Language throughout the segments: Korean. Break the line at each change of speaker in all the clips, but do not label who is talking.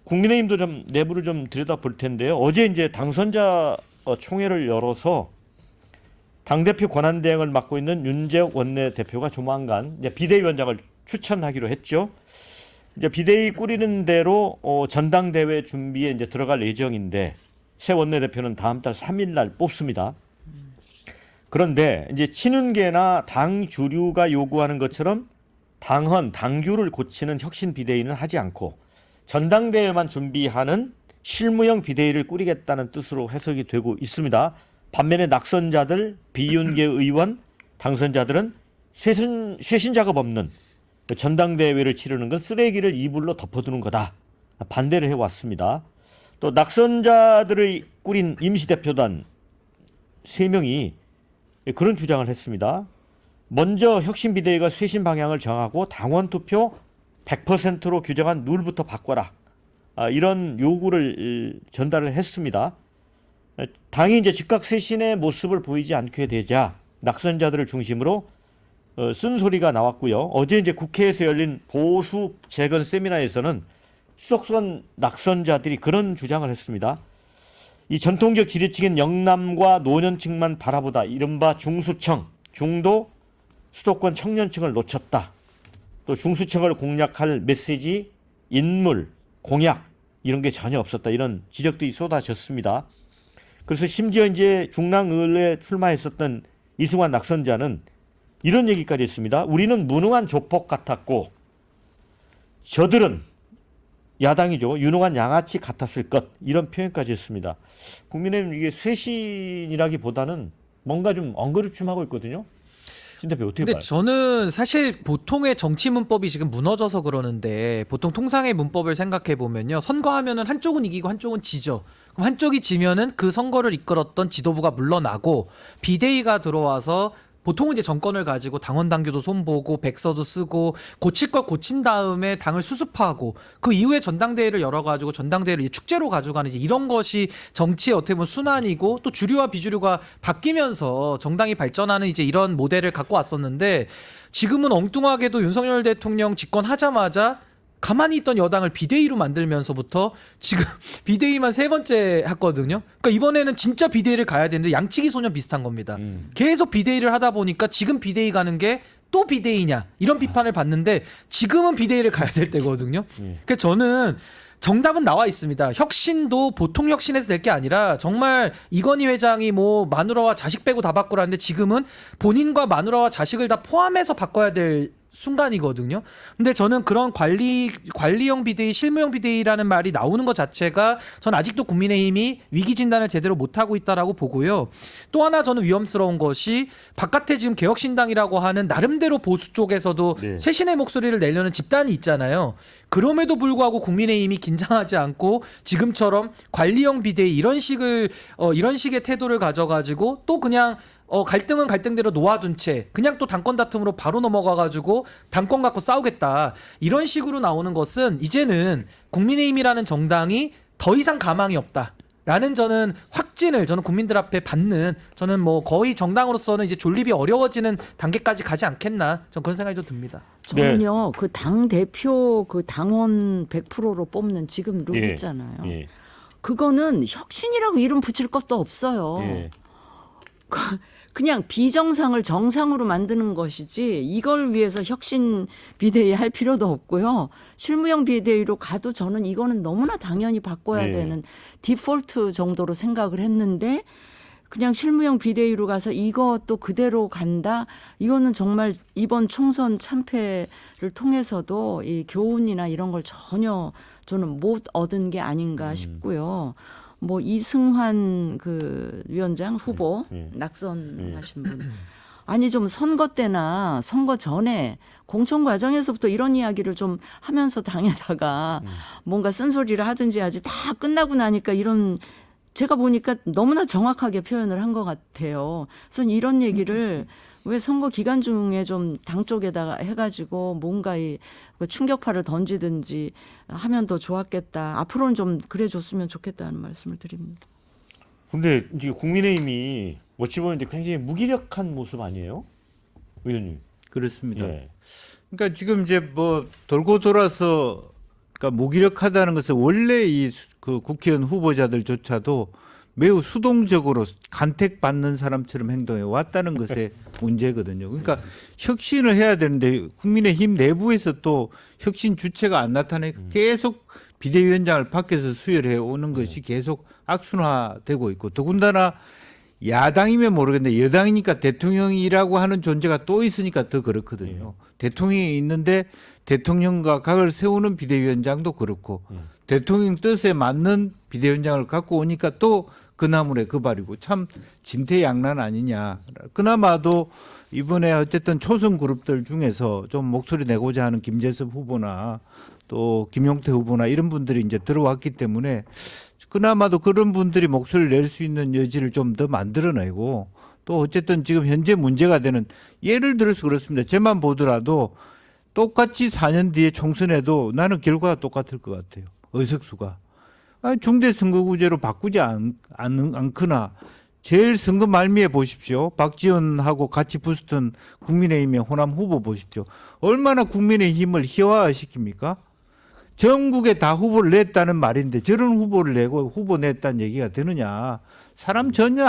국민의힘도 좀 내부를 좀 들여다볼 텐데요. 어제 이제 당선자 총회를 열어서 당대표 권한대행을 맡고 있는 윤재욱 원내대표가 조만간 이제 비대위원장을 추천하기로 했죠. 이제 비대위 꾸리는 대로 전당대회 준비에 이제 들어갈 예정인데 새 원내대표는 다음 달 3일 날 뽑습니다. 그런데 이제 친윤계나 당 주류가 요구하는 것처럼 당헌, 당규를 고치는 혁신 비대위는 하지 않고 전당대회만 준비하는 실무형 비대위를 꾸리겠다는 뜻으로 해석이 되고 있습니다. 반면에 낙선자들, 비윤계 의원, 당선자들은 쇄신 작업 없는 전당대회를 치르는 건 쓰레기를 이불로 덮어두는 거다. 반대를 해왔습니다. 또 낙선자들의 꾸린 임시대표단 3명이 그런 주장을 했습니다. 먼저 혁신비대위가 쇄신 방향을 정하고 당원 투표 100%로 규정한 룰부터 바꿔라. 이런 요구를 전달을 했습니다. 당이 이제 즉각 쇄신의 모습을 보이지 않게 되자 낙선자들을 중심으로 쓴소리가 나왔고요. 어제 이제 국회에서 열린 보수 재건 세미나에서는 수석선 낙선자들이 그런 주장을 했습니다. 이 전통적 지지층인 영남과 노년층만 바라보다 이른바 중수층, 중도 수도권 청년층을 놓쳤다. 또 중수층을 공략할 메시지, 인물, 공약 이런 게 전혀 없었다. 이런 지적들이 쏟아졌습니다. 그래서 심지어 이제 중랑을에 출마했었던 이승환 낙선자는 이런 얘기까지 했습니다. 우리는 무능한 조폭 같았고 저들은 야당이죠. 유능한 양아치 같았을 것. 이런 표현까지 했습니다. 국민의힘 이게 쇄신이라기보다는 뭔가 좀 엉거주춤하고 있거든요. 신 대표 어떻게 봐요?
근데 저는 사실 보통의 정치 문법이 지금 무너져서 그러는데 보통 통상의 문법을 생각해 보면요. 선거하면은 한쪽은 이기고 한쪽은 지죠. 그럼 한쪽이 지면은 그 선거를 이끌었던 지도부가 물러나고 비대위가 들어와서 보통은 이제 정권을 가지고 당원 당규도 손보고 백서도 쓰고 고칠 걸 고친 다음에 당을 수습하고 그 이후에 전당대회를 열어가지고 전당대회를 이제 축제로 가져가는 이제 이런 것이 정치의 어떻게 보면 순환이고 또 주류와 비주류가 바뀌면서 정당이 발전하는 이제 이런 모델을 갖고 왔었는데 지금은 엉뚱하게도 윤석열 대통령 집권하자마자 가만히 있던 여당을 비대위로 만들면서부터 지금 비대위만 3번째 했거든요. 그러니까 이번에는 진짜 비대위를 가야 되는데 양치기 소년 비슷한 겁니다. 계속 비대위를 하다 보니까 지금 비대위 가는 게 또 비대위냐 이런 비판을 받는데 지금은 비대위를 가야 될 때거든요. 그래서 저는 정답은 나와 있습니다. 혁신도 보통 혁신해서 될 게 아니라 정말 이건희 회장이 뭐 마누라와 자식 빼고 다 바꾸라는데 지금은 본인과 마누라와 자식을 다 포함해서 바꿔야 될 순간이거든요. 근데 저는 그런 관리형 비대위, 실무형 비대위라는 말이 나오는 것 자체가 전 아직도 국민의힘이 위기 진단을 제대로 못하고 있다라고 보고요. 또 하나 저는 위험스러운 것이 바깥에 지금 개혁신당이라고 하는 나름대로 보수 쪽에서도
네.
쇄신의 목소리를 내려는 집단이 있잖아요. 그럼에도 불구하고 국민의힘이 긴장하지 않고 지금처럼 관리형 비대위 이런 식의 태도를 가져가지고 또 그냥 갈등은 갈등대로 놓아둔 채 그냥 또 당권 다툼으로 바로 넘어가가지고 당권 갖고 싸우겠다 이런 식으로 나오는 것은 이제는 국민의힘이라는 정당이 더 이상 가망이 없다라는 저는 확진을 저는 국민들 앞에 받는 저는 뭐 거의 정당으로서는 이제 존립이 어려워지는 단계까지 가지 않겠나 저는 그런 생각이 좀 듭니다.
저는요 그 당 대표 그 당원 100%로 뽑는 지금 룰
예.
있잖아요.
예.
그거는 혁신이라고 이름 붙일 것도 없어요.
예.
그냥 비정상을 정상으로 만드는 것이지 이걸 위해서 혁신 비대위 할 필요도 없고요. 실무형 비대위로 가도 저는 이거는 너무나 당연히 바꿔야
네.
되는 디폴트 정도로 생각을 했는데 그냥 실무형 비대위로 가서 이것도 그대로 간다. 이거는 정말 이번 총선 참패를 통해서도 이 교훈이나 이런 걸 전혀 저는 못 얻은 게 아닌가 싶고요. 뭐 이승환 그 위원장 후보 낙선하신 분 아니 좀 선거 때나 선거 전에 공천 과정에서부터 이런 이야기를 좀 하면서 당에다가 뭔가 쓴소리를 하든지 하지 다 끝나고 나니까 이런 제가 보니까 너무나 정확하게 표현을 한 것 같아요. 그래서 이런 얘기를 왜 선거 기간 중에 좀 당 쪽에다가 해가지고 뭔가 이 충격파를 던지든지 하면 더 좋았겠다. 앞으로는 좀 그래줬으면 좋겠다는 말씀을 드립니다.
근데 이제 국민의힘이 어찌 보면 이제 굉장히 무기력한 모습 아니에요, 의원님?
그렇습니다.
예.
그러니까 지금 이제 뭐 돌고 돌아서 그러니까 무기력하다는 것은 원래 그 국회의원 후보자들조차도 매우 수동적으로 간택받는 사람처럼 행동해 왔다는 것에 문제거든요. 그러니까 혁신을 해야 되는데 국민의힘 내부에서 또 혁신 주체가 안 나타나니까 계속 비대위원장을 밖에서 수혈해 오는 것이 계속 악순화되고 있고, 더군다나 야당이면 모르겠는데 여당이니까 대통령이라고 하는 존재가 또 있으니까 더 그렇거든요. 대통령이 있는데 대통령과 각을 세우는 비대위원장도 그렇고 대통령 뜻에 맞는 비대위원장을 갖고 오니까 또 그 나물에 그 발이고, 참 진퇴양난 아니냐. 그나마도 이번에 어쨌든 초선 그룹들 중에서 좀 목소리 내고자 하는 김재섭 후보나 또 김용태 후보나 이런 분들이 이제 들어왔기 때문에 그나마도 그런 분들이 목소리를 낼 수 있는 여지를 좀 더 만들어내고, 또 어쨌든 지금 현재 문제가 되는, 예를 들어서 그렇습니다. 제만 보더라도 똑같이 4년 뒤에 총선에도 나는 결과가 똑같을 것 같아요. 의석수가. 중대선거구제로 바꾸지 않거나 제일 선거 말미에 보십시오. 박지원하고 같이 붙었던 국민의힘의 호남 후보 보십시오. 얼마나 국민의힘을 희화화시킵니까? 전국에 다 후보를 냈다는 말인데 저런 후보를 내고 후보 냈다는 얘기가 되느냐. 사람 전혀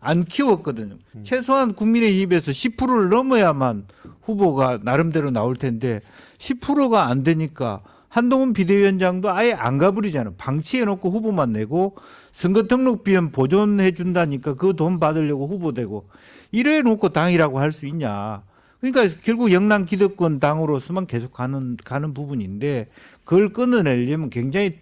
안 키웠거든요. 최소한 국민의힘에서 10%를 넘어야만 후보가 나름대로 나올 텐데 10%가 안 되니까 한동훈 비대위원장도 아예 안 가버리잖아요. 방치해놓고 후보만 내고 선거 등록비는 보존해 준다니까 그 돈 받으려고 후보되고, 이래 놓고 당이라고 할 수 있냐. 그러니까 결국 영남 기득권 당으로서만 계속 가는 부분인데, 그걸 끊어내려면 굉장히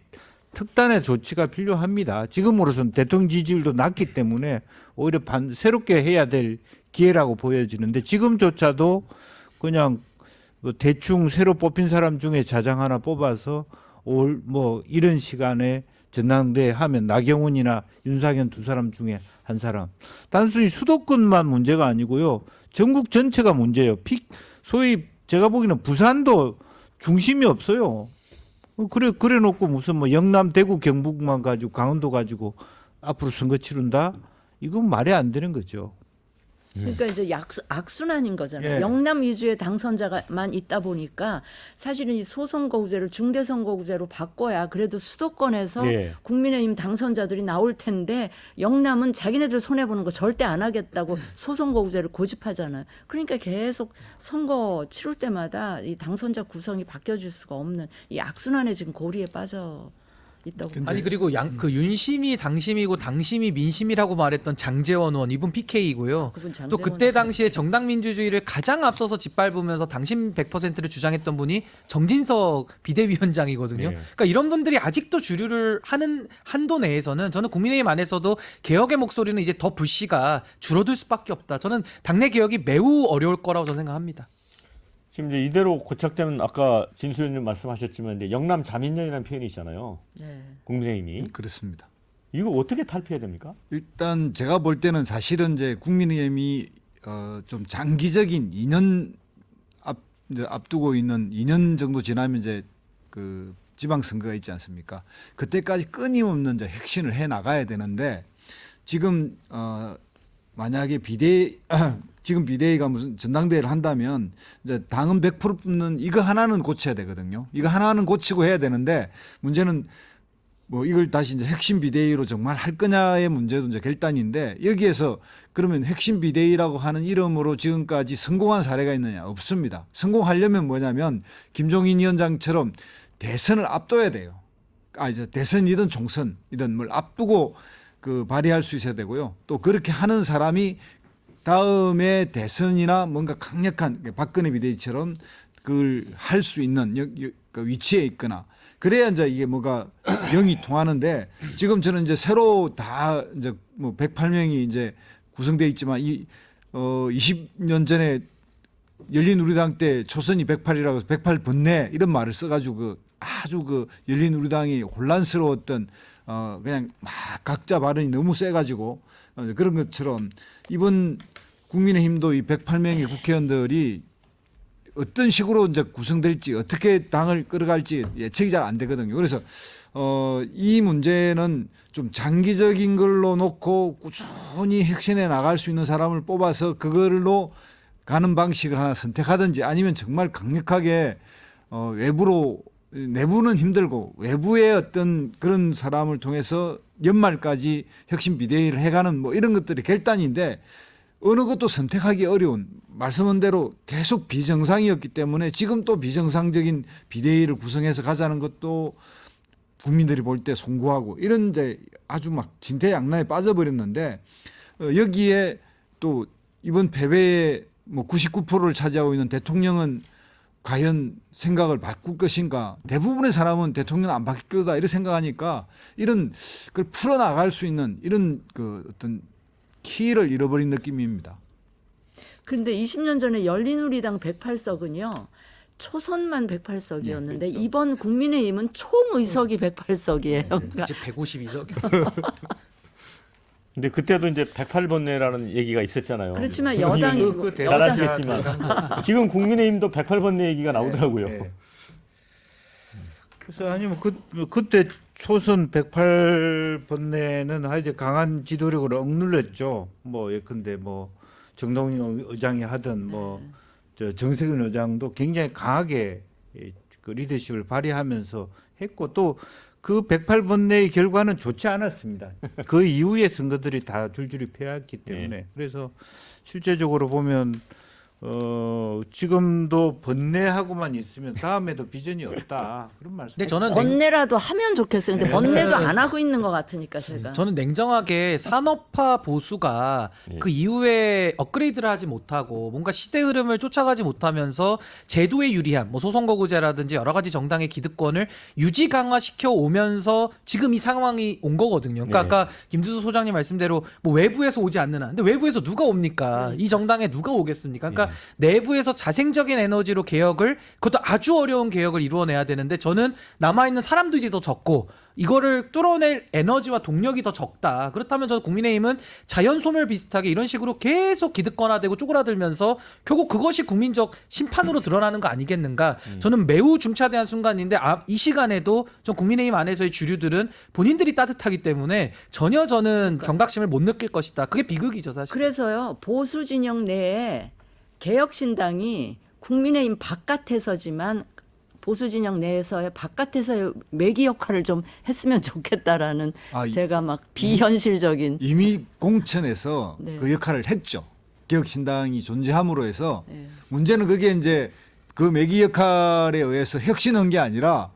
특단의 조치가 필요합니다. 지금으로서는 대통령 지지율도 낮기 때문에 오히려 새롭게 해야 될 기회라고 보여지는데, 지금조차도 그냥 뭐 대충 새로 뽑힌 사람 중에 자장 하나 뽑아서 뭐 이런 시간에 전당대회 하면 나경원이나 윤상현 두 사람 중에 한 사람. 단순히 수도권만 문제가 아니고요. 전국 전체가 문제예요. 소위 제가 보기에는 부산도 중심이 없어요. 그래 놓고 무슨 뭐 영남, 대구, 경북만 가지고 강원도 가지고 앞으로 선거 치른다? 이건 말이 안 되는 거죠.
그러니까 이제 악순환인 거잖아요.
예.
영남 위주의 당선자만 있다 보니까 사실은 이 소선거구제를 중대선거구제로 바꿔야 그래도 수도권에서
예.
국민의힘 당선자들이 나올 텐데, 영남은 자기네들 손해보는 거 절대 안 하겠다고 소선거구제를 고집하잖아요. 그러니까 계속 선거 치를 때마다 이 당선자 구성이 바뀌어질 수가 없는 이 악순환에 지금 고리에 빠져 있다고.
아니 그리고 그 윤심이 당심이고 당심이 민심이라고 말했던 장제원 의원, 이분 PK이고요.
그분
또
장제원
그때 당시에 정당 민주주의를 가장 앞서서 짓밟으면서 당심 100%를 주장했던 분이 정진석 비대위원장이거든요.
네.
그러니까 이런 분들이 아직도 주류를 하는 한도 내에서는 저는 국민의힘 안에서도 개혁의 목소리는 이제 더 불씨가 줄어들 수밖에 없다. 저는 당내 개혁이 매우 어려울 거라고 저는 생각합니다.
지금 이제 이대로 고착되면 아까 진수 의원님 말씀하셨지만 이제 영남 자민련이라는 표현이 있잖아요.
네.
국민의힘이.
그렇습니다.
이거 어떻게 탈피해야 됩니까?
일단 제가 볼 때는 사실은 이제 국민의힘이 좀 장기적인 2년 이제 앞두고 있는 2년 정도 지나면 이제 그 지방선거가 있지 않습니까? 그때까지 끊임없는 이제 혁신을 해 나가야 되는데, 지금 만약에 지금 비대위가 무슨 전당대회를 한다면 이제 당은 100% 뽑는 이거 하나는 고쳐야 되거든요. 이거 하나는 고치고 해야 되는데, 문제는 뭐 이걸 다시 이제 핵심 비대위로 정말 할 거냐의 문제도 이제 결단인데, 여기에서 그러면 핵심 비대위라고 하는 이름으로 지금까지 성공한 사례가 있느냐? 없습니다. 성공하려면 뭐냐면 김종인 위원장처럼 대선을 앞둬야 돼요. 이제 대선이든 총선이든 뭘 앞두고 그 발휘할 수 있어야 되고요. 또 그렇게 하는 사람이 다음에 대선이나 뭔가 강력한 박근혜 비대위처럼 그걸 할 수 있는 그 위치에 있거나, 그래야 이제 이게 뭐가 영이 통하는데, 지금 저는 이제 새로 다 이제 뭐 108명이 이제 구성되어 있지만 20년 전에 열린우리당 때 초선이 108이라고 해서 108 번내 이런 말을 써가지고 아주 그 열린우리당이 혼란스러웠던 그냥 막 각자 발언이 너무 세가지고 그런 것처럼 이번 국민의힘도 이 108명의 국회의원들이 어떤 식으로 이제 구성될지, 어떻게 당을 끌어갈지 예측이 잘 안 되거든요. 그래서 이 문제는 좀 장기적인 걸로 놓고 꾸준히 혁신해 나갈 수 있는 사람을 뽑아서 그걸로 가는 방식을 하나 선택하든지, 아니면 정말 강력하게 외부로 내부는 힘들고 외부의 어떤 그런 사람을 통해서 연말까지 혁신 비대위를 해가는 뭐 이런 것들이 결단인데 어느 것도 선택하기 어려운 말씀한 대로 계속 비정상이었기 때문에 지금 또 비정상적인 비대위를 구성해서 가자는 것도 국민들이 볼 때 송구하고 이런 이제 아주 막 진퇴양난에 빠져버렸는데 여기에 또 이번 패배에 뭐 99%를 차지하고 있는 대통령은 과연 생각을 바꿀 것인가? 대부분의 사람은 대통령 안 바뀔 거다 이렇게 생각하니까 이런 걸 풀어나갈 수 있는 이런 그 어떤 키를 잃어버린 느낌입니다.
그런데 20년 전에 열린우리당 108석은요. 초선만 108석이었는데 이번 국민의힘은 총 의석이 108석이에요. 그러니까
이제 152석.
근데 그때도 이제 108번뇌라는 얘기가 있었잖아요.
그렇지만 여당이
잘 아시겠지만 지금 국민의힘도 108번뇌 얘기가 나오더라고요.
네. 그래서 아니면 그때 초선 108번뇌는 아주 강한 지도력으로 억눌렸죠. 뭐 예컨대 뭐 정동영 의장이 하든 뭐 저 정세균 의장도 굉장히 강하게 그 리더십을 발휘하면서 했고 또 그 108번뇌의 결과는 좋지 않았습니다. 그 이후의 선거들이 다 줄줄이 패했기 때문에 그래서 실제적으로 보면 지금도 번뇌하고만 있으면 다음에도 비전이 없다 그런 말씀.
근데 저는
번뇌라도 하면 좋겠어요. 근데 번뇌도 안 하고 있는 것 같으니까 제가.
저는 냉정하게 산업화 보수가 그 이후에 업그레이드를 하지 못하고 뭔가 시대 흐름을 쫓아가지 못하면서 제도의 유리함, 뭐 소선거구제라든지 여러 가지 정당의 기득권을 유지 강화시켜 오면서 지금 이 상황이 온 거거든요. 그러니까
네.
아까 김두수 소장님 말씀대로 뭐 외부에서 오지 않는 한, 근데 외부에서 누가 옵니까? 이 정당에 누가 오겠습니까? 그러니까 내부에서 자생적인 에너지로 개혁을, 그것도 아주 어려운 개혁을 이루어내야 되는데 저는 남아있는 사람도 이제 더 적고 이거를 뚫어낼 에너지와 동력이 더 적다. 그렇다면 저는 국민의힘은 자연소멸 비슷하게 이런 식으로 계속 기득권화되고 쪼그라들면서 결국 그것이 국민적 심판으로 드러나는 거 아니겠는가. 저는 매우 중차대한 순간인데 이 시간에도 전 국민의힘 안에서의 주류들은 본인들이 따뜻하기 때문에 전혀 저는 경각심을 못 느낄 것이다. 그게 비극이죠 사실.
그래서요. 보수 진영 내에 개혁신당이 국민의힘 바깥에서지만 보수 진영 내에서의 바깥에서의 매기 역할을 좀 했으면 좋겠다라는 제가 막 비현실적인
이미 공천에서
네.
그 역할을 했죠. 개혁신당이 존재함으로 해서
네.
문제는 그게 이제 그 매기 역할에 의해서 혁신한 게 아니라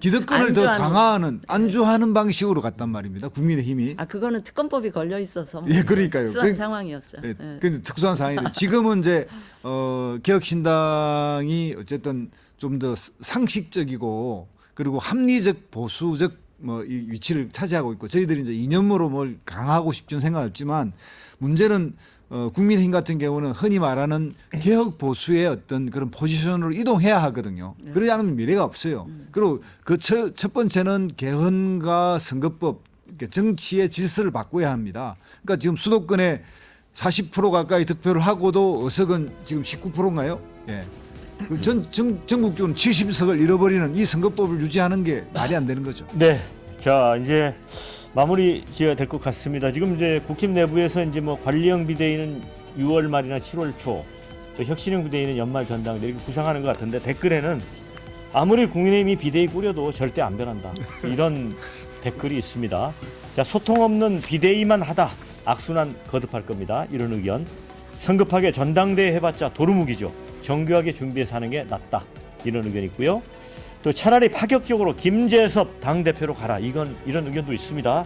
기득권을 더
안주하는.
강화하는 안주하는 방식으로 갔단 말입니다. 국민의힘이.
그거는 특검법이 걸려 있어서 뭐
예, 그러니까요.
특수한 상황이었죠.
예,
예.
근데 특수한 상황인데 지금은 이제 개혁신당이 어쨌든 좀 더 상식적이고 그리고 합리적 보수적 뭐 이 위치를 차지하고 있고 저희들이 이제 이념으로 뭘 강하고 싶지는 생각 없지만 문제는 국민의힘 같은 경우는 흔히 말하는 개혁 보수의 어떤 그런 포지션으로 이동해야 하거든요. 그러지 않으면 미래가 없어요. 그리고 그 첫 번째는 개헌과 선거법, 그러니까 정치의 질서를 바꿔야 합니다. 그러니까 지금 수도권에 40% 가까이 득표를 하고도 의석은 지금 19%인가요? 예. 그 전국적으로 70석을 잃어버리는 이 선거법을 유지하는 게 말이 안 되는 거죠.
네, 자 이제 마무리 지어야 될 것 같습니다. 지금 이제 국힘 내부에서 이제 뭐 관리형 비대위는 6월 말이나 7월 초, 또 혁신형 비대위는 연말 전당대 이렇게 구상하는 것 같은데 댓글에는 아무리 국민의힘이 비대위 꾸려도 절대 안 변한다 이런 댓글이 있습니다. 자, 소통 없는 비대위만 하다 악순환 거듭할 겁니다. 이런 의견. 성급하게 전당대회 해봤자 도루묵이죠. 정교하게 준비해서 하는 게 낫다. 이런 의견 있고요. 또 차라리 파격적으로 김재섭 당대표로 가라. 이런 의견도 있습니다.